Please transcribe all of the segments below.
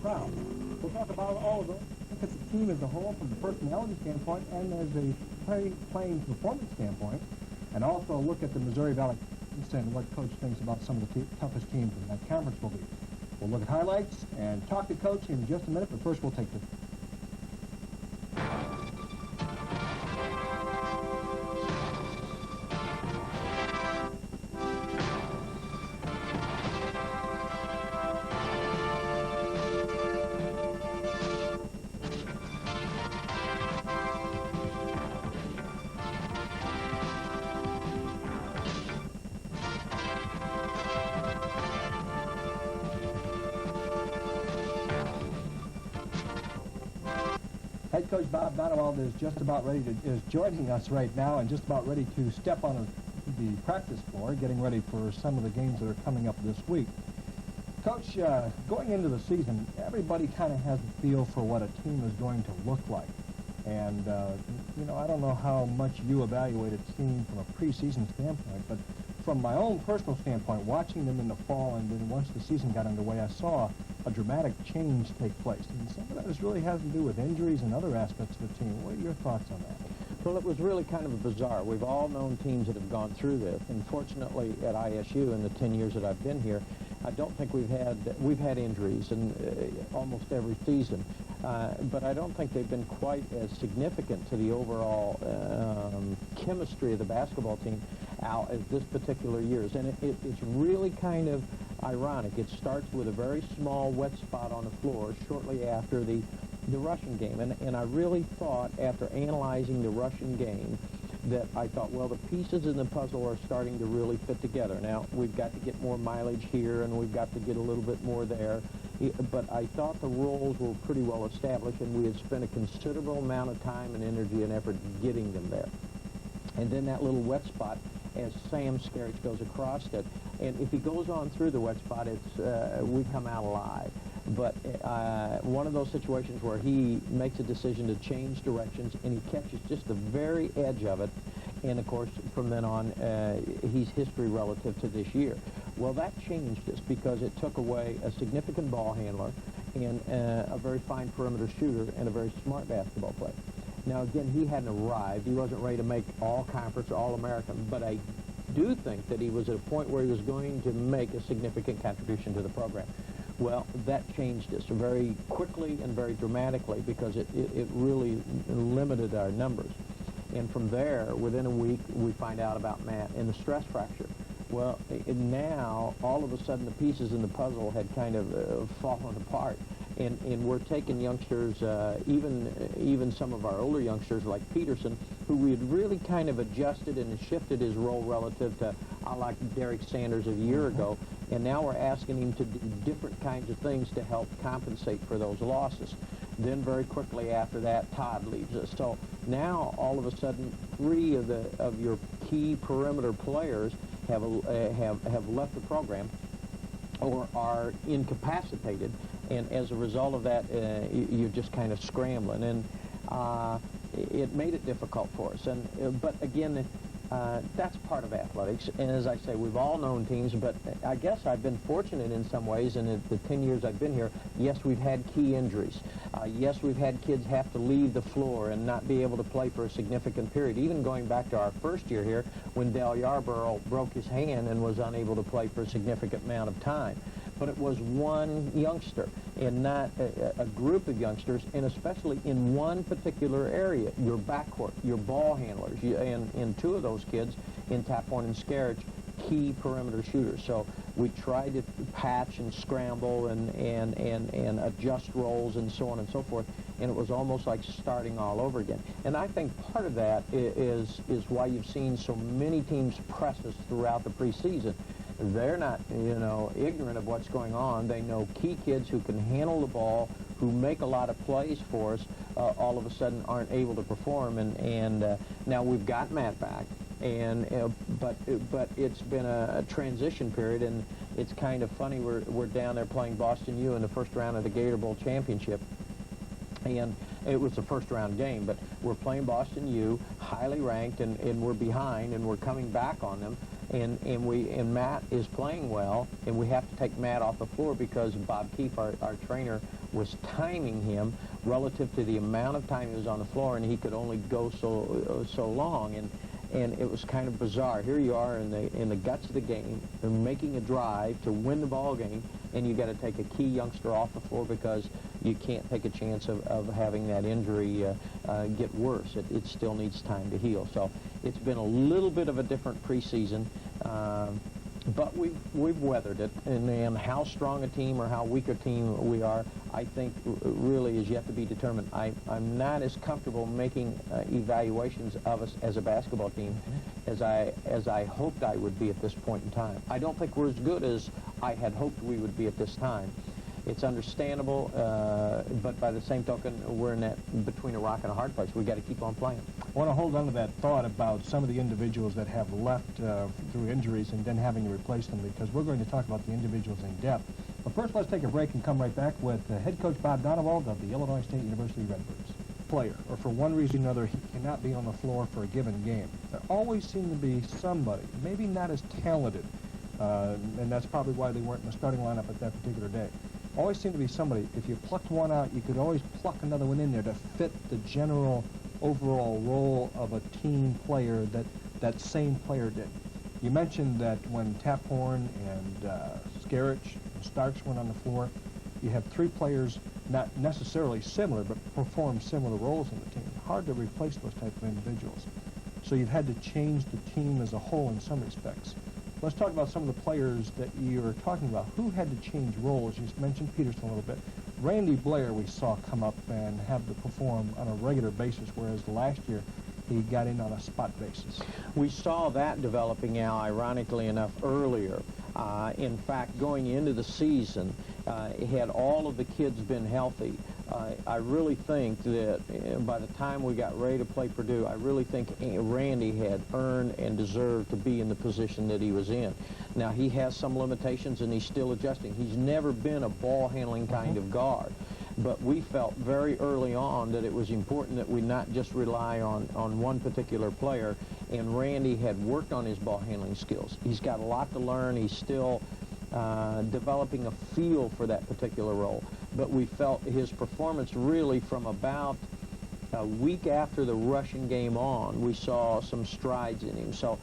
crowd. We'll talk about all of those. Look at the team as a whole from the personality standpoint and as a playing performance standpoint, and also look at the Missouri Valley and what Coach thinks about some of the toughest teams in that conference will be. We'll look at highlights and talk to Coach in just a minute, but first we'll take the... Head coach Bob Donewald is just about ready to, is joining us right now and just about ready to step on the practice floor, getting ready for some of the games that are coming up this week. Coach, going into the season, everybody kind of has a feel for what a team is going to look like. And, you know, I don't know how much you evaluate a team from a preseason standpoint, but from my own personal standpoint, watching them in the fall and then once the season got underway, I saw a dramatic change take place. And some of that really has to do with injuries and other aspects of the team. What are your thoughts on that? Well, it was really kind of bizarre. We've all known teams that have gone through this, and fortunately at ISU in the 10 years that I've been here, I don't think we've had injuries in almost every season, but I don't think they've been quite as significant to the overall chemistry of the basketball team out as this particular year's. And it's really kind of ironic. It starts with a very small wet spot on the floor shortly after the Russian game. And I really thought, after analyzing the Russian game, that I thought, well, the pieces in the puzzle are starting to really fit together. Now, we've got to get more mileage here, and we've got to get a little bit more there. But I thought the roles were pretty well established, and we had spent a considerable amount of time and energy and effort getting them there. And then that little wet spot, as Sam Skerich goes across it, and if he goes on through the wet spot, it's we come out alive. But one of those situations where he makes a decision to change directions, and he catches just the very edge of it, and of course from then on he's history relative to this year. Well, that changed us because it took away a significant ball handler and a very fine perimeter shooter and a very smart basketball player. Now again, he hadn't arrived. He wasn't ready to make all-conference or all-American, but I do think that he was at a point where he was going to make a significant contribution to the program. Well, that changed us very quickly and very dramatically because it really limited our numbers. And from there, within a week, we find out about Matt and the stress fracture. Well, now, all of a sudden, the pieces in the puzzle had kind of fallen apart. And we're taking youngsters, even some of our older youngsters like Peterson, who we had really kind of adjusted and shifted his role relative to, like Derek Sanders a year ago. And now we're asking him to do different kinds of things to help compensate for those losses. Then very quickly after that, Todd leaves us. So now, all of a sudden, 3 of your key perimeter players have left the program or are incapacitated. And as a result of that, you're just kind of scrambling. And it made it difficult for us. But again, that's part of athletics. And as I say, we've all known teams, but I guess I've been fortunate in some ways in the 10 years I've been here. Yes, we've had key injuries. Yes, we've had kids have to leave the floor and not be able to play for a significant period, even going back to our first year here when Dale Yarborough broke his hand and was unable to play for a significant amount of time. But it was one youngster and not a group of youngsters, and especially in one particular area, your backcourt, your ball handlers, and 2 of those kids in Taphorn and Skerich, key perimeter shooters. So we tried to patch and scramble and adjust roles and so on and so forth, and it was almost like starting all over again. And I think part of that is why you've seen so many teams press us throughout the preseason. They're not, ignorant of what's going on. They know key kids who can handle the ball, who make a lot of plays for us, all of a sudden aren't able to perform. And now we've got Matt back, but it's been a transition period, and it's kind of funny. We're down there playing Boston U in the first round of the Gator Bowl Championship. And it was the first round game, but we're playing Boston U, highly ranked, and we're behind, and we're coming back on them. And Matt is playing well, and we have to take Matt off the floor because Bob Keefe, our trainer, was timing him relative to the amount of time he was on the floor, and he could only go so long. And it was kind of bizarre. Here you are in the guts of the game, they're making a drive to win the ball game, and you got to take a key youngster off the floor because you can't take a chance of having that injury get worse. It still needs time to heal. So it's been a little bit of a different preseason, but we've weathered it. And how strong a team or how weak a team we are, I think really is yet to be determined. I'm not as comfortable making evaluations of us as a basketball team as I hoped I would be at this point in time. I don't think we're as good as I had hoped we would be at this time. It's understandable, but by the same token, we're in that between a rock and a hard place. We've got to keep on playing. I want to hold on to that thought about some of the individuals that have left through injuries and then having to replace them, because we're going to talk about the individuals in depth. But first, let's take a break and come right back with head coach Bob Donewald of the Illinois State University Redbirds. Player, or for one reason or another, he cannot be on the floor for a given game. There always seemed to be somebody, maybe not as talented, and that's probably why they weren't in the starting lineup at that particular day. Always seemed to be somebody, if you plucked one out, you could always pluck another one in there to fit the general overall role of a team player that same player did. You mentioned that when Taphorn and Skerich and Starks went on the floor, you have three players not necessarily similar, but perform similar roles in the team. Hard to replace those type of individuals. So you've had to change the team as a whole in some respects. Let's talk about some of the players that you were talking about. Who had to change roles? You mentioned Peterson a little bit. Randy Blair we saw come up and have to perform on a regular basis, whereas last year he got in on a spot basis. We saw that developing now, ironically enough, earlier. In fact, going into the season, had all of the kids been healthy, I really think that by the time we got ready to play Purdue, I really think Randy had earned and deserved to be in the position that he was in. Now, he has some limitations, and he's still adjusting. He's never been a ball-handling kind of guard. But we felt very early on that it was important that we not just rely on one particular player, and Randy had worked on his ball-handling skills. He's got a lot to learn. He's still developing a feel for that particular role. But we felt his performance really from about a week after the Russian game on, we saw some strides in him. So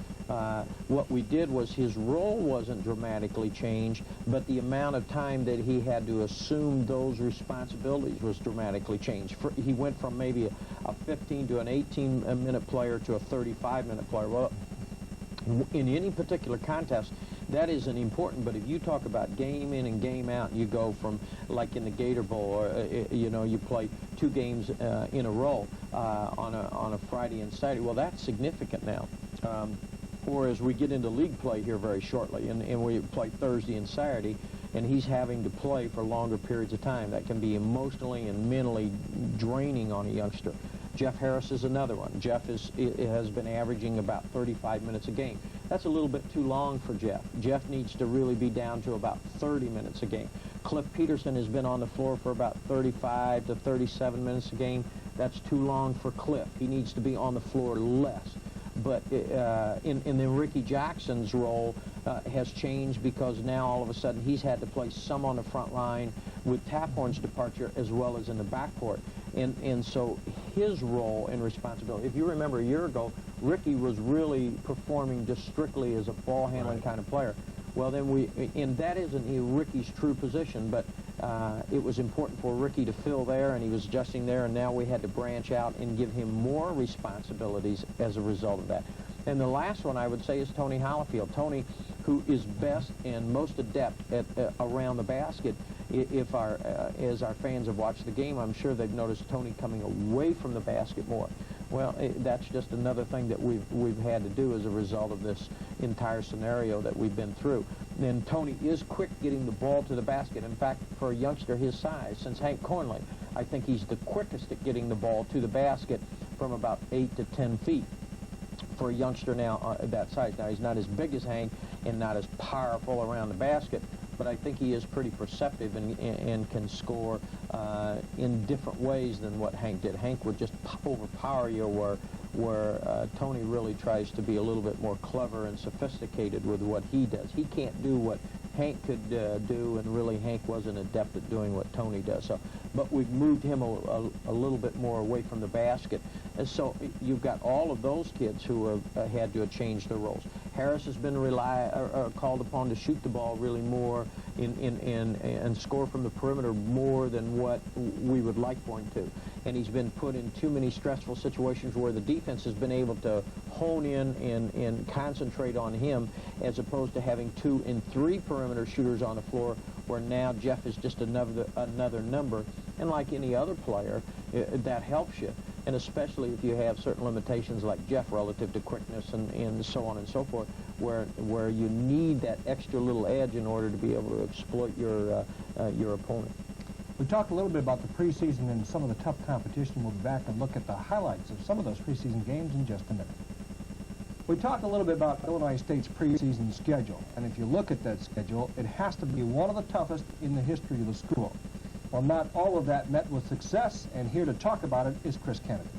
what we did was his role wasn't dramatically changed, but the amount of time that he had to assume those responsibilities was dramatically changed. He went from maybe a 15 to an 18-minute player to a 35-minute player. Well, in any particular contest, that isn't important, but if you talk about game in and game out, you go from, like in the Gator Bowl, you play 2 games in a row on a Friday and Saturday. Well, that's significant now. Or as we get into league play here very shortly, and we play Thursday and Saturday, and he's having to play for longer periods of time. That can be emotionally and mentally draining on a youngster. Jeff Harris is another one. Jeff has been averaging about 35 minutes a game. That's a little bit too long for Jeff. Jeff needs to really be down to about 30 minutes a game. Cliff Peterson has been on the floor for about 35 to 37 minutes a game. That's too long for Cliff. He needs to be on the floor less. But and then Ricky Jackson's role has changed because now all of a sudden he's had to play some on the front line with Taphorn's departure as well as in the backcourt. And so his role and responsibility, if you remember a year ago, Ricky was really performing just strictly as a ball-handling kind of player. Well, then and that isn't Ricky's true position, but it was important for Ricky to fill there, and he was adjusting there, and now we had to branch out and give him more responsibilities as a result of that. And the last one I would say is Tony Hollifield. Tony, who is best and most adept at around the basket. As our fans have watched the game, I'm sure they've noticed Tony coming away from the basket more. Well, that's just another thing that we've had to do as a result of this entire scenario that we've been through. And Tony is quick getting the ball to the basket. In fact, for a youngster his size, since Hank Cornley, I think he's the quickest at getting the ball to the basket from about 8 to 10 feet. For a youngster now that size. Now, he's not as big as Hank and not as powerful around the basket, but I think he is pretty perceptive and can score in different ways than what Hank did. Hank would just overpower you, where Tony really tries to be a little bit more clever and sophisticated with what he does. He can't do what Hank could do, and really Hank wasn't adept at doing what Tony does. So, but we've moved him a little bit more away from the basket. And so you've got all of those kids who have had to have changed their roles. Harris has been called upon to shoot the ball really more and score from the perimeter more than what we would like for him to. And he's been put in too many stressful situations where the defense has been able to hone in and concentrate on him, as opposed to having 2 and 3 perimeter shooters on the floor, where now Jeff is just another number. And like any other player, that helps you. And especially if you have certain limitations like Jeff relative to quickness and so on and so forth, where you need that extra little edge in order to be able to exploit your opponent. We talked a little bit about the preseason and some of the tough competition. We'll be back and look at the highlights of some of those preseason games in just a minute. We talked a little bit about Illinois State's preseason schedule, and if you look at that schedule, it has to be one of the toughest in the history of the school. Well, not all of that met with success, and here to talk about it is Chris Kennedy.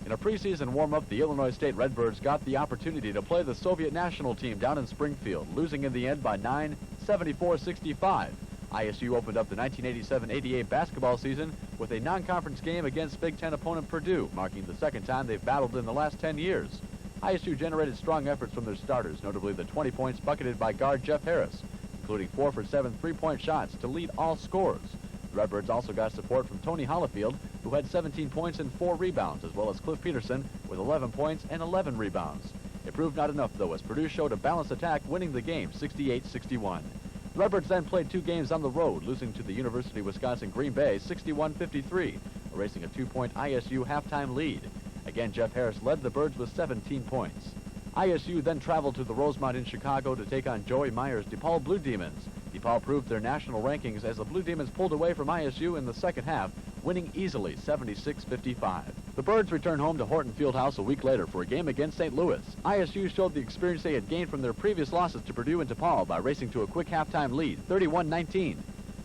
In a preseason warm-up, the Illinois State Redbirds got the opportunity to play the Soviet national team down in Springfield, losing in the end by 9, 74-65. ISU opened up the 1987-88 basketball season with a non-conference game against Big Ten opponent Purdue, marking the second time they've battled in the last 10 years. ISU generated strong efforts from their starters, notably the 20 points bucketed by guard Jeff Harris, including 4 for 7 three-point shots to lead all scorers. The Redbirds also got support from Tony Hollifield, who had 17 points and 4 rebounds, as well as Cliff Peterson with 11 points and 11 rebounds. It proved not enough, though, as Purdue showed a balanced attack, winning the game 68-61. The Redbirds then played 2 games on the road, losing to the University of Wisconsin Green Bay 61-53, erasing a 2-point ISU halftime lead. Again, Jeff Harris led the Birds with 17 points. ISU then traveled to the Rosemont in Chicago to take on Joey Meyer's DePaul Blue Demons. DePaul proved their national rankings as the Blue Demons pulled away from ISU in the second half, winning easily 76-55. The Birds returned home to Horton Fieldhouse a week later for a game against St. Louis. ISU showed the experience they had gained from their previous losses to Purdue and DePaul by racing to a quick halftime lead, 31-19.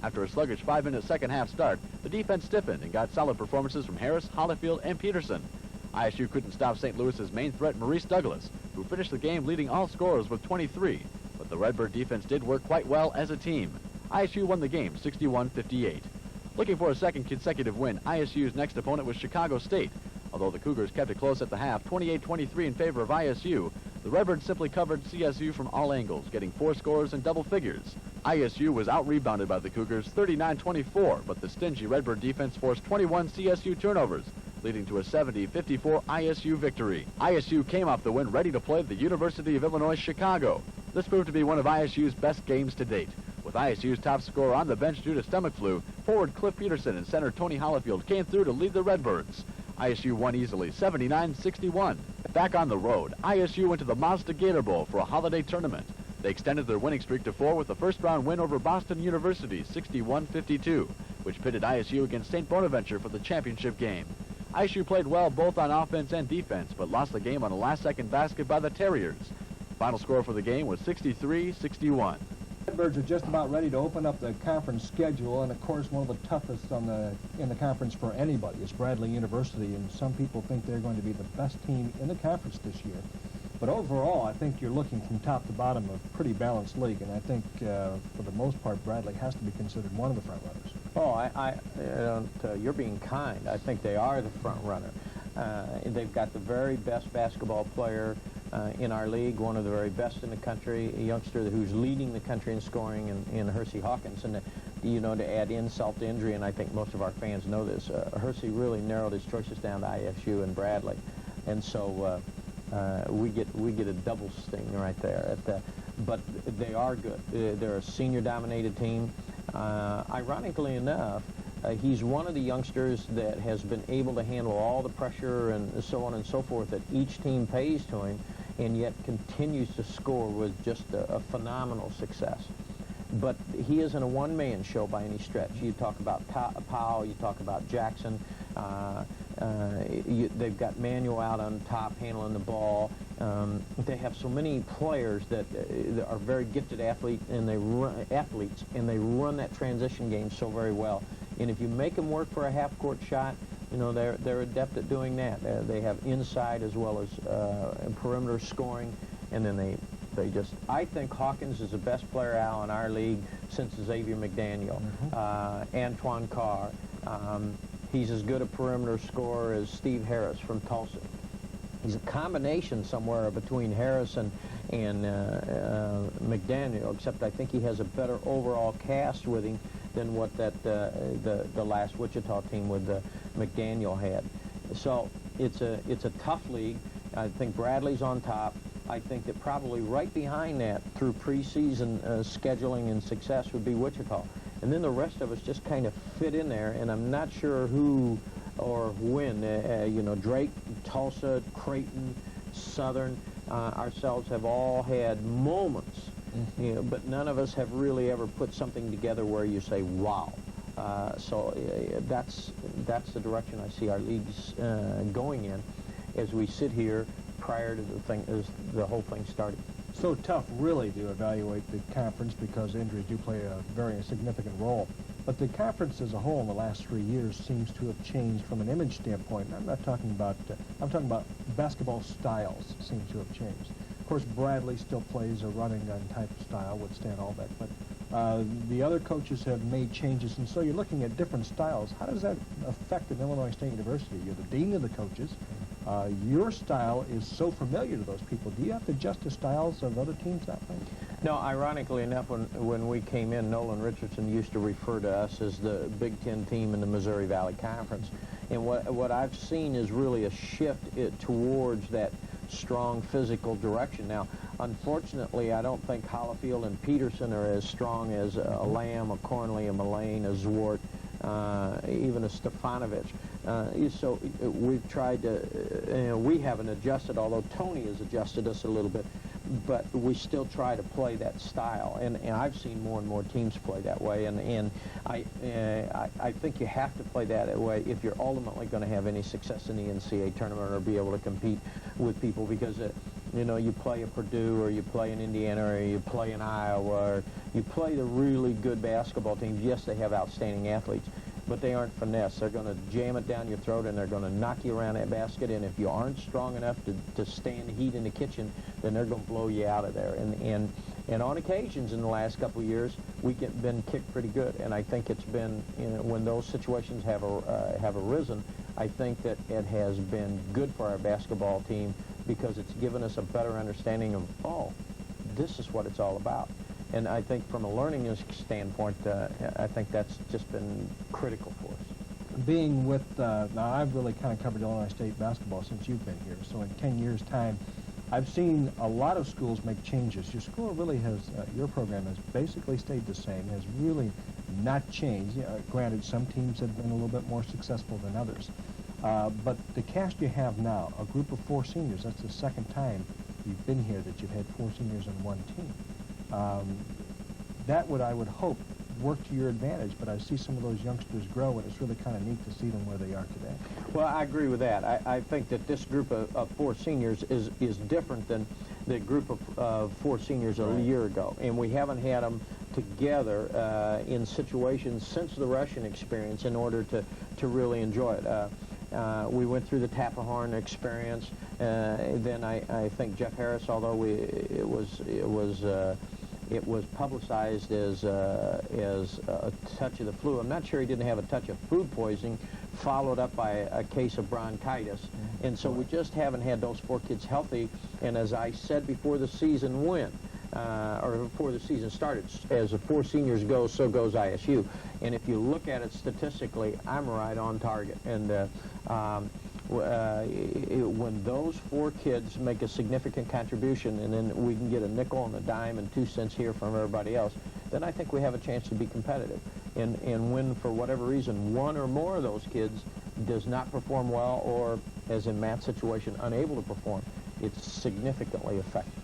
After a sluggish 5-minute second half start, the defense stiffened and got solid performances from Harris, Hollifield, and Peterson. ISU couldn't stop St. Louis's main threat, Maurice Douglas, who finished the game leading all scorers with 23. But the Redbird defense did work quite well as a team. ISU won the game 61-58. Looking for a second consecutive win, ISU's next opponent was Chicago State. Although the Cougars kept it close at the half, 28-23 in favor of ISU, the Redbirds simply covered CSU from all angles, getting 4 scores in double figures. ISU was out-rebounded by the Cougars 39-24, but the stingy Redbird defense forced 21 CSU turnovers, leading to a 70-54 ISU victory. ISU came off the win ready to play the University of Illinois Chicago. This proved to be one of ISU's best games to date. With ISU's top scorer on the bench due to stomach flu, forward Cliff Peterson and center Tony Hollifield came through to lead the Redbirds. ISU won easily, 79-61. Back on the road, ISU went to the Mazda Gator Bowl for a holiday tournament. They extended their winning streak to 4 with a first-round win over Boston University, 61-52, which pitted ISU against St. Bonaventure for the championship game. ISU played well both on offense and defense, but lost the game on a last-second basket by the Terriers. Final score for the game was 63-61. Redbirds are just about ready to open up the conference schedule, and of course one of the toughest in the conference for anybody is Bradley University, and some people think they're going to be the best team in the conference this year. But overall, I think you're looking from top to bottom of a pretty balanced league, and I think for the most part Bradley has to be considered one of the front runners. Oh, you're being kind. I think they are the front runner. They've got the very best basketball player in our league, one of the very best in the country, a youngster who's leading the country in scoring in Hersey Hawkins. And, to add insult to injury, and I think most of our fans know this, Hersey really narrowed his choices down to ISU and Bradley. And so we get a double sting right there. But they are good. They're a senior-dominated team. Ironically enough, he's one of the youngsters that has been able to handle all the pressure and so on and so forth that each team pays to him, and yet continues to score with just a phenomenal success. But he isn't a one-man show by any stretch. You talk about Powell, you talk about Jackson. They've got Manuel out on top handling the ball. They have so many players that are very gifted athletes, and they run that transition game so very well. And if you make them work for a half-court shot, they're adept at doing that. They have inside as well as perimeter scoring, and then they just, I think Hawkins is the best player out in our league since Xavier McDaniel. Antoine Carr, he's as good a perimeter scorer as Steve Harris from Tulsa. He's a combination somewhere between Harris and McDaniel, except I think he has a better overall cast with him than what the last Wichita team with McDaniel had. So it's a tough league. I think Bradley's on top. I think that probably right behind that, through preseason scheduling and success, would be Wichita. And then the rest of us just kind of fit in there, and I'm not sure who or when. Drake, Tulsa, Creighton, Southern, ourselves have all had moments, but none of us have really ever put something together where you say, wow. So that's the direction I see our leagues going in as we sit here prior to the whole thing starting. So tough, really, to evaluate the conference because injuries do play a very significant role. But the conference as a whole in the last 3 years seems to have changed from an image standpoint. I'm not talking about, I'm talking about basketball styles seem to have changed. Of course, Bradley still plays a running gun type of style with Stan Albeck, but the other coaches have made changes, and so you're looking at different styles. How does that affect an Illinois State University? You're the dean of the coaches. Your style is so familiar to those people. Do you have to adjust the styles of other teams that way? No, ironically enough, when we came in, Nolan Richardson used to refer to us as the Big Ten team in the Missouri Valley Conference. And what I've seen is really a shift towards that strong physical direction. Now, unfortunately, I don't think Hollifield and Peterson are as strong as a Lamb, a Cornley, a Mullane, a Zwart, even a Stefanovic. So we've tried to, we haven't adjusted, although Tony has adjusted us a little bit, but we still try to play that style. And I've seen more and more teams play that way, and I think you have to play that way if you're ultimately going to have any success in the NCAA tournament or be able to compete with people, because you play a Purdue or you play in Indiana or you play in Iowa or you play the really good basketball teams. Yes, they have outstanding athletes, but they aren't finesse. They're going to jam it down your throat, and they're going to knock you around that basket, and if you aren't strong enough to stand heat in the kitchen, then they're going to blow you out of there. And on occasions in the last couple of years, we've been kicked pretty good, and I think it's been, when those situations have arisen, I think that it has been good for our basketball team because it's given us a better understanding of, oh, this is what it's all about. And I think from a learning standpoint, I think that's just been critical for us. Being with, now I've really kind of covered Illinois State basketball since you've been here, so in 10 years' time, I've seen a lot of schools make changes. Your school really has, your program has basically stayed the same, has really not changed. Granted, some teams have been a little bit more successful than others. But the cast you have now, a group of 4 seniors, that's the second time you've been here that you've had 4 seniors on one team. That would, I would hope, work to your advantage, but I see some of those youngsters grow, and it's really kind of neat to see them where they are today. Well, I agree with that. I think that this group of 4 seniors is different than the group of 4 seniors a year ago, and we haven't had them together in situations since the Russian experience in order to really enjoy it. We went through the Tapahorn experience. Then I think Jeff Harris, although it was publicized as a touch of the flu. I'm not sure he didn't have a touch of food poisoning, followed up by a case of bronchitis. And so we just haven't had those 4 kids healthy. And as I said before the season went, or before the season started, as the 4 seniors go, so goes ISU. And if you look at it statistically, I'm right on target. And when those 4 kids make a significant contribution, and then we can get a nickel and a dime and 2 cents here from everybody else, then I think we have a chance to be competitive. And when, for whatever reason, 1 or more of those kids does not perform well, or, as in Matt's situation, unable to perform, it's significantly affected.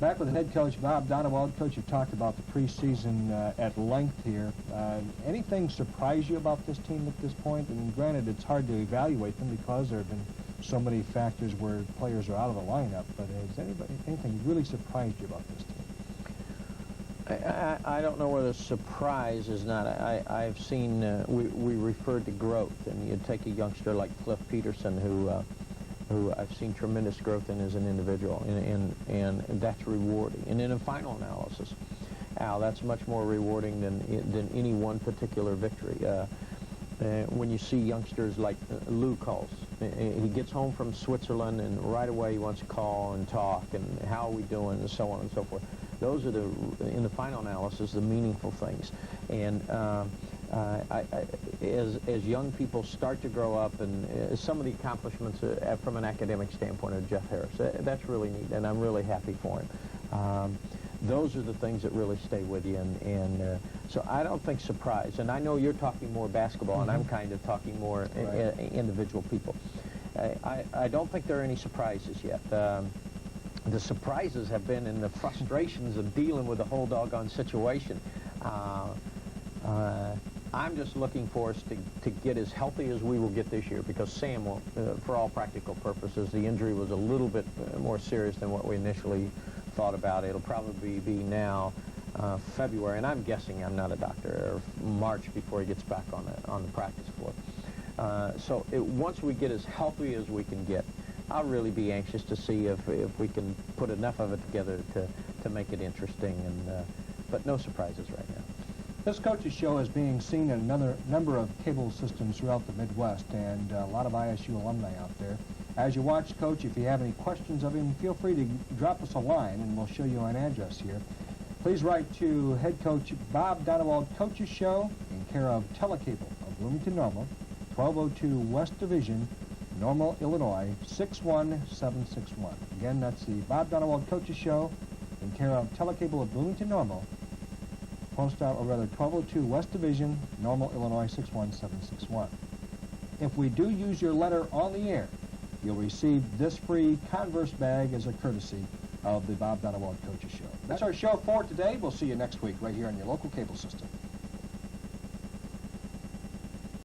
back with the head coach, Bob Donewald. Coach, you've talked about the preseason at length here. Anything surprise you about this team at this point? And granted, it's hard to evaluate them because there have been so many factors where players are out of the lineup. But has anything really surprised you about this team? I don't know whether surprise is not. I've seen, we referred to growth, and you take a youngster like Cliff Peterson, who I've seen tremendous growth in as an individual, and that's rewarding. And in a final analysis, Al, that's much more rewarding than any one particular victory. When you see youngsters like Lou calls, he gets home from Switzerland, and right away he wants to call and talk, and how are we doing, and so on and so forth. Those are in the final analysis, the meaningful things. And as young people start to grow up, and some of the accomplishments from an academic standpoint of Jeff Harris, that's really neat, and I'm really happy for him. Those are the things that really stay with you, and so I don't think surprise. And I know you're talking more basketball, and I'm kind of talking more individual people. I don't think there are any surprises yet. The surprises have been in the frustrations of dealing with the whole doggone situation. I'm just looking for us to get as healthy as we will get this year, because Sam will, for all practical purposes, the injury was a little bit more serious than what we initially thought about. It'll probably be now February, and I'm guessing, I'm not a doctor, or March before he gets back on the practice floor. So once we get as healthy as we can get, I'll really be anxious to see if we can put enough of it together to make it interesting, but no surprises right now. This coach's show is being seen in another number of cable systems throughout the Midwest, and a lot of ISU alumni out there. As you watch Coach, if you have any questions of him, feel free to drop us a line, and we'll show you an address here. Please write to Head Coach Bob Donewald Coach's Show, in care of Telecable of Bloomington Normal, 1202 West Division, Normal, Illinois, 61761. Again, that's the Bob Donewald Coach's Show, in care of Telecable of Bloomington Normal, post out, or rather 1202 West Division, Normal, Illinois, 61761. If we do use your letter on the air, you'll receive this free Converse bag as a courtesy of the Bob Donewald Coach's Show. That's our show for today. We'll see you next week right here on your local cable system.